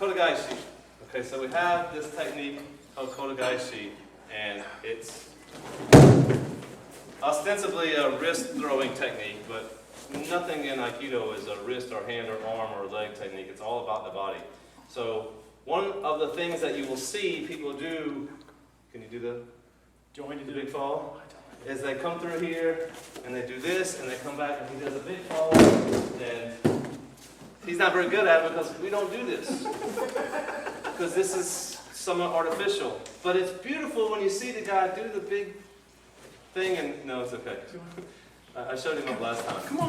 Kote-gaeshi. Okay, so we have this technique of Kote-gaeshi, and it's ostensibly a wrist throwing technique, but nothing in Aikido is a wrist or hand or arm or leg technique. It's all about the body. So one of the things that you will see people do, can you do the big fall? Is they come through here and they do this and they come back and he does a big fall, and he's not very good at it because we don't do this. Because this is somewhat artificial. But it's beautiful when you see the guy do the big thing and, no, it's okay. I showed him up last time. Come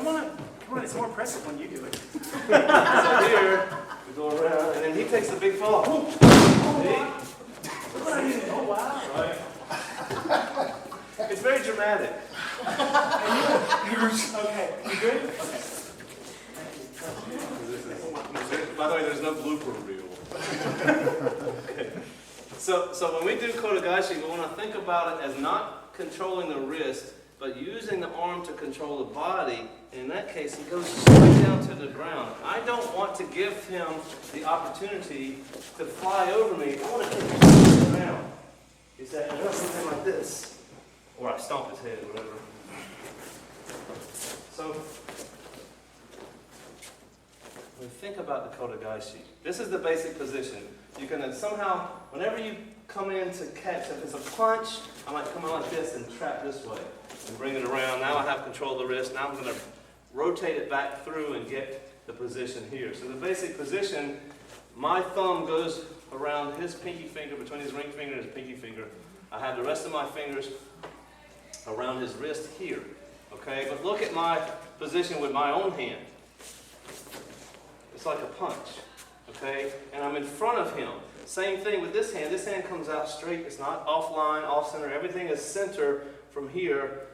on, it's more impressive when you do it. So here, we go around and then he takes the big fall. Oh, wow. Right? It's very dramatic. Okay, you good? Okay. By the way, there's no blooper reel. Okay. So when we do Kote-gaeshi, we want to think about it as not controlling the wrist, but using the arm to control the body. In that case, he goes straight down to the ground. I don't want to give him the opportunity to fly over me. I want to take him to the ground. He said, and do something like this. Or I stomp his head, or whatever. So, when we think about the Kote-gaeshi, this is the basic position. You're going to somehow, whenever you come in to catch, if it's a punch, I might come in like this and trap this way and bring it around. Now I have control of the wrist. Now I'm going to rotate it back through and get the position here. So the basic position, my thumb goes around his pinky finger, between his ring finger and his pinky finger. I have the rest of my fingers around his wrist here. Okay, but look at my position with my own hand. It's like a punch. Okay, and I'm in front of him. Same thing with this hand. This hand comes out straight. It's not offline, off center. Everything is center from here,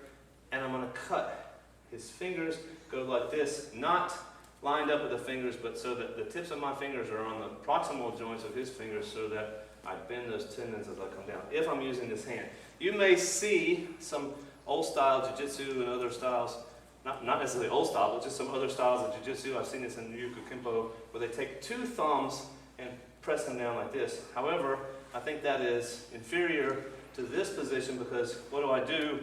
and I'm going to cut. His fingers go like this, not lined up with the fingers, but so that the tips of my fingers are on the proximal joints of his fingers so that I bend those tendons as I come down, if I'm using this hand. You may see some old style jiu-jitsu and other styles, not necessarily old style, but just some other styles of jiu-jitsu. I've seen this in Ryuku Kempo, where they take two thumbs and press them down like this. However, I think that is inferior to this position, because what do?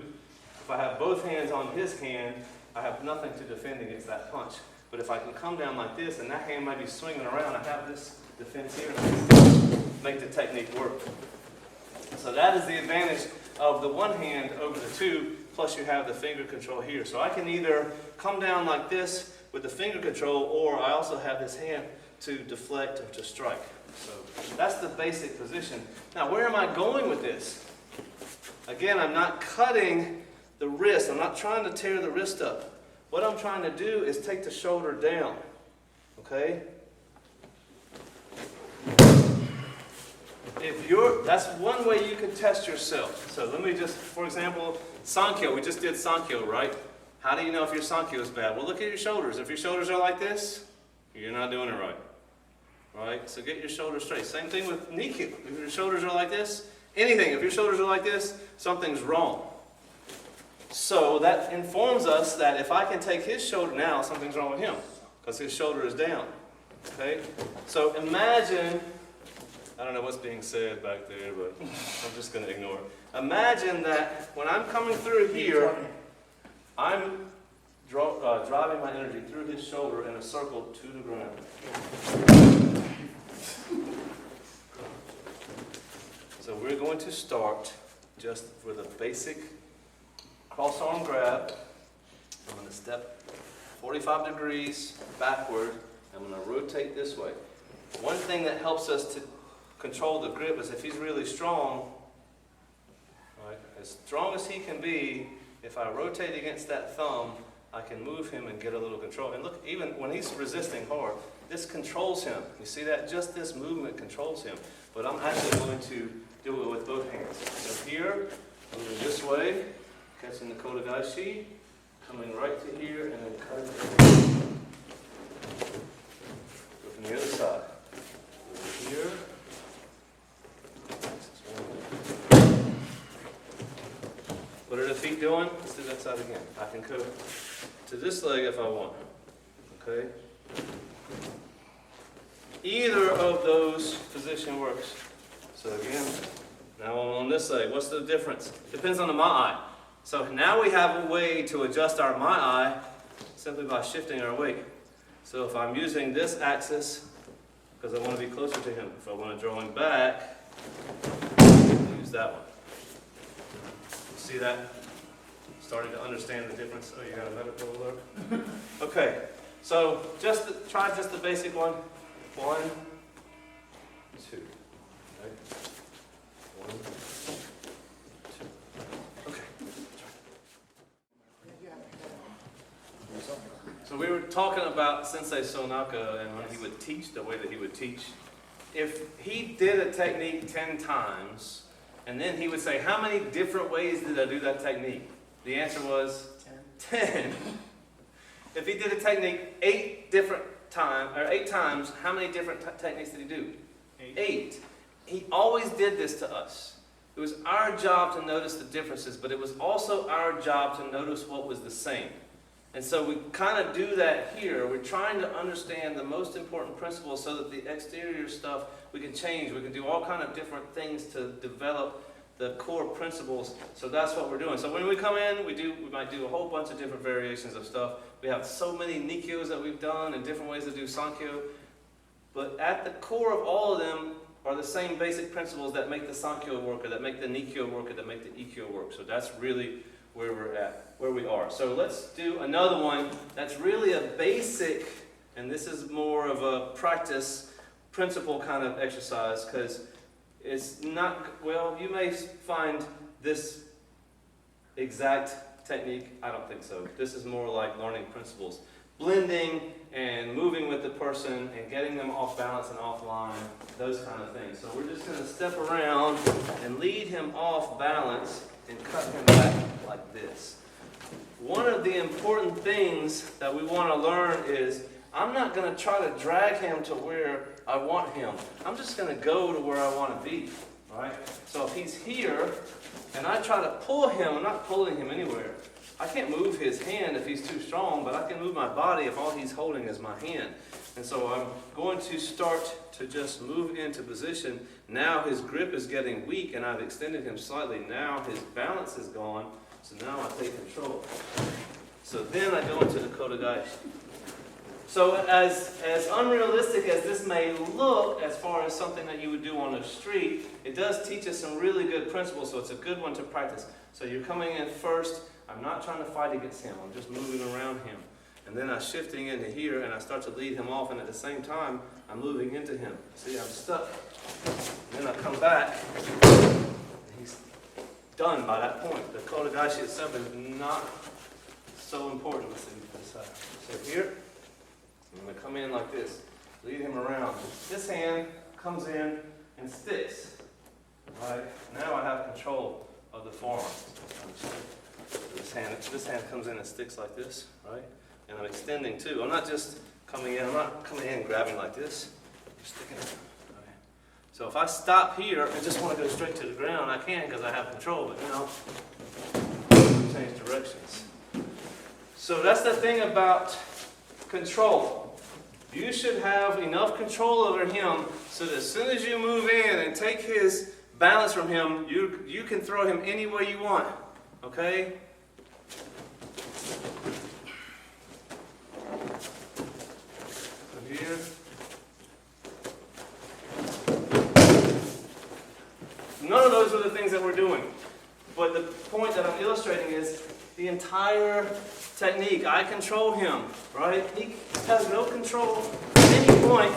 If I have both hands on his hand, I have nothing to defend against that punch. But if I can come down like this, and that hand might be swinging around, I have this defense here, and I can make the technique work. So that is the advantage of the one hand over the two, plus you have the finger control here. So I can either come down like this with the finger control, or I also have this hand to deflect or to strike. So that's the basic position. Now, where am I going with this? Again, I'm not cutting the wrist. I'm not trying to tear the wrist up. What I'm trying to do is take the shoulder down. Okay? That's one way you can test yourself. So let me just, for example, Sankyo. We just did Sankyo, right? How do you know if your Sankyo is bad? Well, look at your shoulders. If your shoulders are like this, you're not doing it right. Right? So get your shoulders straight. Same thing with Nikyu. If your shoulders are like this, anything, if your shoulders are like this, something's wrong. So that informs us that if I can take his shoulder now, something's wrong with him, because his shoulder is down. Okay? So imagine, I don't know what's being said back there, but I'm just going to ignore it. Imagine that when I'm coming through here, I'm driving my energy through his shoulder in a circle to the ground. So we're going to start just with a basic cross arm grab. I'm going to step 45 degrees backward. I'm going to rotate this way. One thing that helps us to control the grip is if he's really strong, right, as strong as he can be, if I rotate against that thumb, I can move him and get a little control. And look, even when he's resisting hard, this controls him. You see that? Just this movement controls him. But I'm actually going to do it with both hands. So here, moving this way, catching the Kote-gaeshi, coming right to here, and then cutting it. Go from the other side. Over here. What are the feet doing? Let's do that side again. I can go to this leg if I want. Okay? either of those position works. So again, now I'm on this side. What's the difference? Depends on the ma'ai. So now we have a way to adjust our ma'ai simply by shifting our weight. So if I'm using this axis, because I want to be closer to him, if I want to draw him back, use that one. See that? Starting to understand the difference. Oh, you got a medical alert? Okay, so try just the basic one. 1, 2. Okay. 1, 2. Okay. So we were talking about Sensei Sonaka and when he would teach, the way that he would teach. If he did a technique 10 times, and then he would say, how many different ways did I do that technique? The answer was 10. If he did a technique 8 times, how many different techniques did he do? 8. He always did this to us. It was our job to notice the differences, but it was also our job to notice what was the same. And so we kind of do that here. We're trying to understand the most important principles so that the exterior stuff we can change. We can do all kind of different things to develop the core principles. So that's what we're doing. So when we come in, we might do a whole bunch of different variations of stuff. We have so many nikkyos that we've done and different ways to do sankyo. But at the core of all of them are the same basic principles that make the sankyo work, or that make the nikkyo work, or that make the ikkyo work. So that's really where we're at, where we are. So let's do another one that's really a basic, and this is more of a practice principle kind of exercise, because it's not, well, you may find this exact technique. I don't think so. This is more like learning principles. Blending and moving with the person and getting them off balance and offline, those kind of things. So we're just going to step around and lead him off balance and cut him back like this. One of the important things that we want to learn is I'm not going to try to drag him to where I want him. I'm just going to go to where I want to be. Right? So if he's here and I try to pull him, I'm not pulling him anywhere. I can't move his hand if he's too strong, but I can move my body if all he's holding is my hand. And so I'm going to start to just move into position. Now his grip is getting weak and I've extended him slightly. Now his balance is gone, so now I take control. So then I go into the Kote-gaeshi. So as unrealistic as this may look as far as something that you would do on the street, it does teach us some really good principles, so it's a good one to practice. So you're coming in first. I'm not trying to fight against him. I'm just moving around him. And then I'm shifting into here, and I start to lead him off, and at the same time, I'm moving into him. See, I'm stuck. And then I come back, and he's done by that point. The Kote-gaeshi itself is not so important. Let's see this side. So here, I'm going to come in like this, lead him around. This hand comes in and sticks. Right? Now I have control of the forearm. This hand comes in and sticks like this, right? And I'm extending too. I'm not just coming in. I'm not coming in and grabbing like this. I'm sticking it. Right? So if I stop here and just want to go straight to the ground, I can because I have control. But now, change directions. So that's the thing about control. You should have enough control over him so that as soon as you move in and take his balance from him, you can throw him any way you want. Okay? So here. None of those are the things that we're doing. But the point that I'm illustrating is the entire technique. I control him, right? He has no control at any point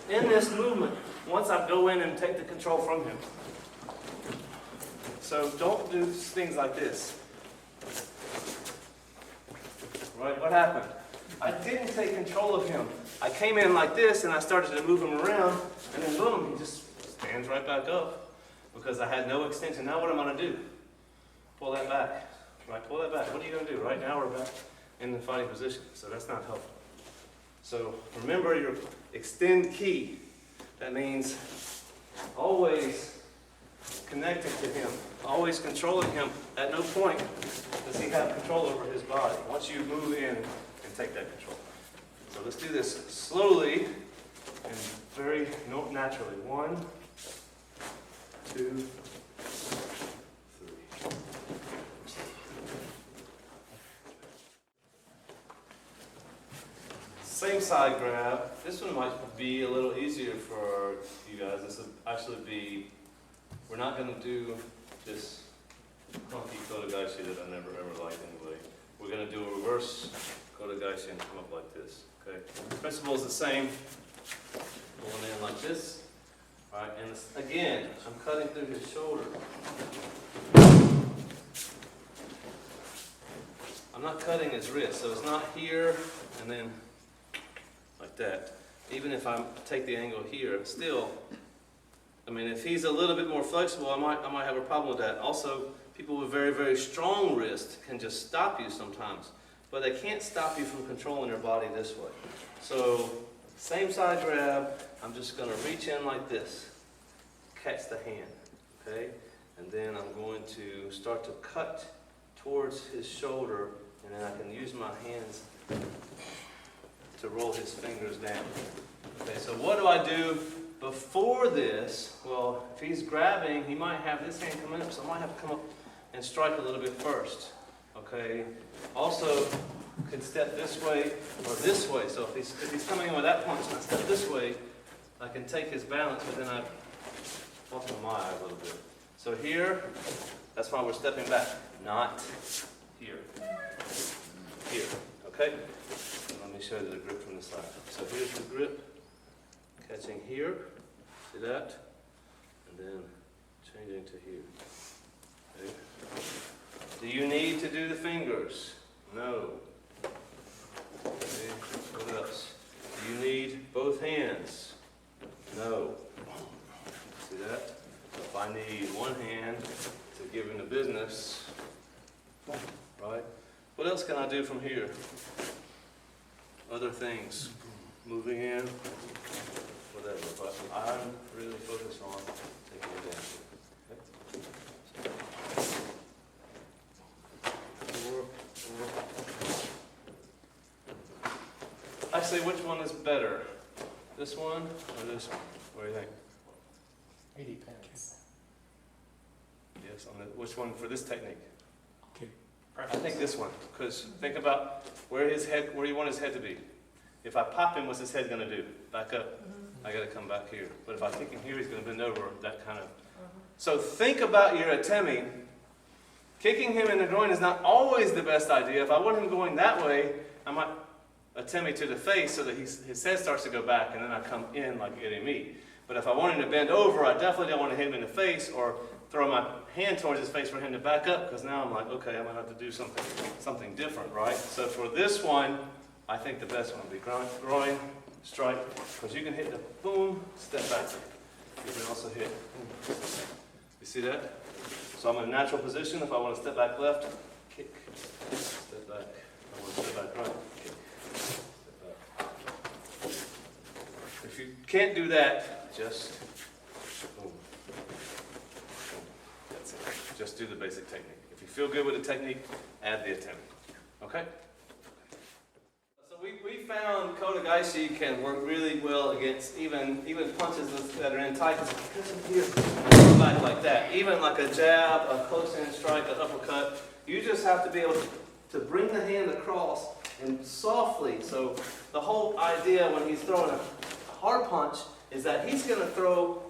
in this movement once I go in and take the control from him. So don't do things like this. Right? What happened? I didn't take control of him. I came in like this and I started to move him around, and then boom, he just stands right back up because I had no extension. Now what am I going to do? Pull that back. Right? Pull that back. What are you going to do? Right now we're back in the fighting position, so that's not helpful. So remember your extend key. That means always connected to him, always controlling him. At no point does he have control over his body once you move in and take that control. So let's do this slowly and very naturally. 1, 2, 3. Same side grab. This one might be a little easier for you guys. This will actually be, we're not going to do this clunky Kote-gaeshi that I never ever liked anyway. We're going to do a reverse Kote-gaeshi and come up like this. Okay. The principle is the same. Going in like this. All right, and again, I'm cutting through his shoulder. I'm not cutting his wrist, so it's not here and then like that. Even if I take the angle here, still, I mean, if he's a little bit more flexible, I might have a problem with that. Also, people with very, very strong wrists can just stop you sometimes, but they can't stop you from controlling your body this way. So, same side grab, I'm just going to reach in like this, catch the hand, okay? And then I'm going to start to cut towards his shoulder, and then I can use my hands to roll his fingers down. Okay, so what do I do before this? Well, if he's grabbing, he might have this hand coming up, so I might have to come up and strike a little bit first. Okay. Also, could step this way or this way. So if he's coming in with that punch and I step this way, I can take his balance, but then I walk on my eye a little bit. So here, that's why we're stepping back, not here. Here. Okay. Let me show you the grip from the side. So here's the grip, catching here, see that? And then changing to here. Okay. Do you need to do the fingers? No. Okay. What else? Do you need both hands? No. See that? So if I need one hand to give him the business, right? What else can I do from here? Other things, moving in, whatever, but I'm really focused on taking it down. Actually, which one is better? This one or this one? What do you think? It depends. Yes, which one for this technique? Okay. I think this one, because think about where you want his head to be. If I pop him, what's his head going to do? Back up. I got to come back here. But if I kick him here, he's going to bend over. That kind of. So think about your atemi. Kicking him in the groin is not always the best idea. If I want him going that way, I might atemi to the face so that his head starts to go back, and then I come in like getting me. But if I want him to bend over, I definitely don't want to hit him in the face or throw my hand towards his face for him to back up, because now I'm like, okay, I'm going to have to do something different, right? So for this one, I think the best one would be groin, strike, because you can hit the boom, step back. You can also hit, you see that? So I'm in a natural position. If I want to step back left, kick, step back. If I want to step back right, kick, step back. If you can't do that, just boom. That's it. Just do the basic technique. If you feel good with the technique, add the attempt. Okay? So we found Kote-gaeshi can work really well against even punches that are in tight. Here, go back like that. Even like a jab, a close-in strike, an uppercut. You just have to be able to bring the hand across and softly. So the whole idea when he's throwing a hard punch is that he's going to throw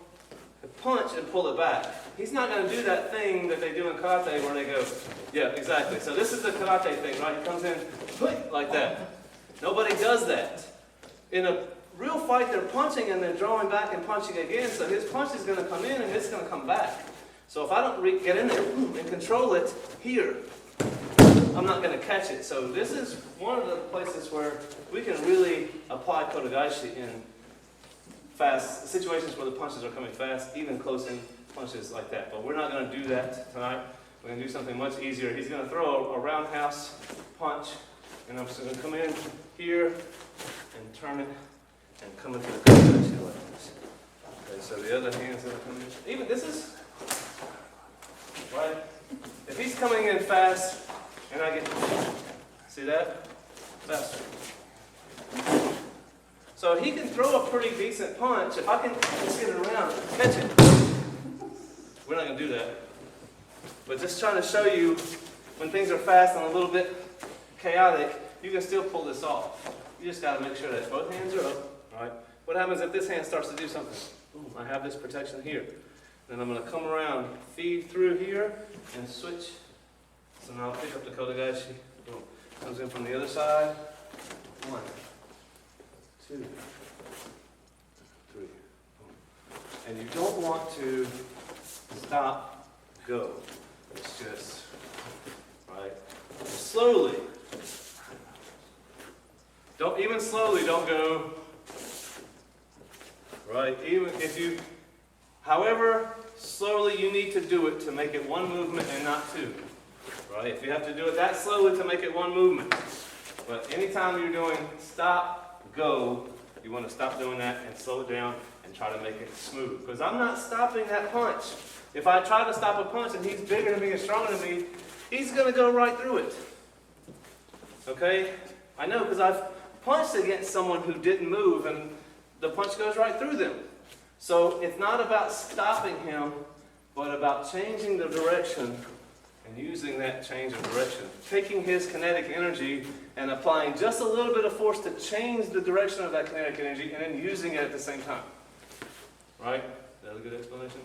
a punch and pull it back. He's not going to do that thing that they do in karate where they go, yeah, exactly. So this is the karate thing, right? He comes in like that. Nobody does that. In a real fight, they're punching and they're drawing back and punching again, so his punch is going to come in and it's going to come back. So if I don't get in there and control it here, I'm not going to catch it. So this is one of the places where we can really apply Kote-gaeshi in fast situations where the punches are coming fast, even close-in punches like that. But we're not going to do that tonight. We're going to do something much easier. He's going to throw a roundhouse punch, and I'm just going to come in here and turn it and come into the Kote-gaeshi like this. Okay, so the other hand's going to come in. Even this is, right? If he's coming in fast, and I get, see that? Faster. So he can throw a pretty decent punch. If I can just get it around, catch it. We're not going to do that. But just trying to show you when things are fast and a little bit chaotic, you can still pull this off. You just got to make sure that both hands are up. Right? What happens if this hand starts to do something? Boom, I have this protection here. Then I'm going to come around, feed through here, and switch. So now I'll pick up the Kote-gaeshi. Boom. Comes in from the other side. 1, 2, 3. Boom. And you don't want to stop, go. It's just, right? Slowly. Even slowly, don't go. Right? Even if you, however slowly you need to do it to make it one movement and not two. Right? If you have to do it that slowly to make it one movement. But anytime you're doing stop, go, you want to stop doing that and slow it down and try to make it smooth. Because I'm not stopping that punch. If I try to stop a punch and he's bigger than me and stronger than me, he's going to go right through it. Okay? I know because I've punched against someone who didn't move and the punch goes right through them. So it's not about stopping him, but about changing the direction and using that change of direction. Taking his kinetic energy and applying just a little bit of force to change the direction of that kinetic energy and then using it at the same time. Right? Is that a good explanation?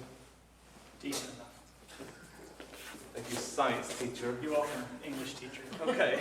Decent enough. Thank you, science teacher. You're welcome, English teacher. Okay.